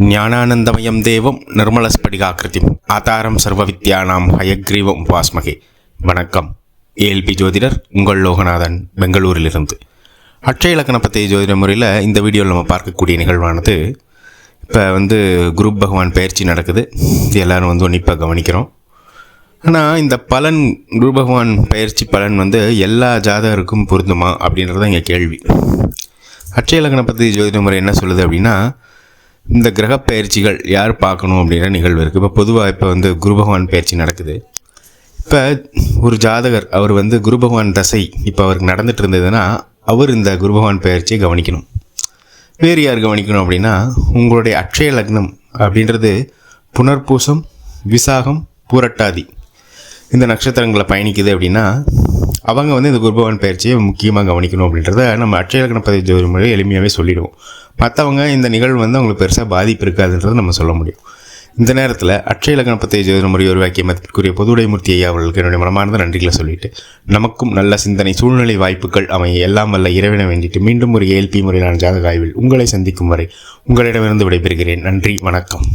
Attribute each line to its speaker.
Speaker 1: ஞானானந்தமயம் தேவம் நிர்மலஸ்படிகாக்கிருதிம் ஆதாரம் சர்வவித்யானாம் ஹயக்ரீவம் உபாஸ்மகே. வணக்கம். ஏஎல்பி ஜோதிடர் உங்கள் லோகநாதன், பெங்களூரிலிருந்து. அட்சய இலக்கண பற்றிய ஜோதிட முறையில் இந்த வீடியோவில் நம்ம பார்க்கக்கூடிய நிகழ்வானது, இப்போ குரு பகவான் பயிற்சி நடக்குது. இது எல்லோரும் உன்னிப்பாக கவனிக்கிறோம். ஆனால் இந்த பலன், குரு பகவான் பயிற்சி பலன் எல்லா ஜாதகருக்கும் பொருந்துமா அப்படின்றது தான் இங்கே கேள்வி. அட்சய இலக்கண பற்றி ஜோதிட முறை என்ன சொல்லுது அப்படின்னா, இந்த கிரக பயிற்சிகள் யார் பார்க்கணும் அப்படின்ற நிகழ்வு இருக்குது. இப்போ பொதுவாக குரு பகவான் பயிற்சி நடக்குது. இப்போ ஒரு ஜாதகர் அவர் குரு பகவான் தசை இப்போ அவருக்கு நடந்துகிட்டு இருந்ததுன்னா அவர் இந்த குரு பகவான் பயிற்சியை கவனிக்கணும். வேறு யார் கவனிக்கணும் அப்படின்னா, உங்களுடைய அட்சய லக்னம் அப்படின்றது புனர்பூசம், விசாகம், பூரட்டாதி இந்த நட்சத்திரங்களை பயணிக்குது அப்படின்னா அவங்க இந்த குரு பகவான் பயிற்சியை முக்கியமாக கவனிக்கணும் அப்படின்றத நம்ம அட்சய இலக்கண பதிவு ஜோதிட முறை எளிமையாகவே சொல்லிடுவோம். மற்றவங்க இந்த நிகழ்வு அவங்களுக்கு பெருசாக பாதிப்பு இருக்காதுன்றதை நம்ம சொல்ல முடியும். இந்த நேரத்தில் அட்சய இலக்கண பதிவு ஜோதிட முறை உருவாக்கிய மதிப்பிற்குரிய பொதுவுடைமூர்த்தி ஐயா அவர்களுக்கு என்னுடைய மனமார்ந்த நன்றிகளை சொல்லிட்டு, நமக்கும் நல்ல சிந்தனை, சூழ்நிலை, வாய்ப்புகள் அமைய எல்லாம் வல்ல இறைவனை வேண்டிட்டு மீண்டும் ஒரு ஏஎல்பி முறையிலான ஜாதக ஆய்வில் உங்களை சந்திக்கும் வரை உங்களிடமிருந்து விடைபெறுகிறேன். நன்றி, வணக்கம்.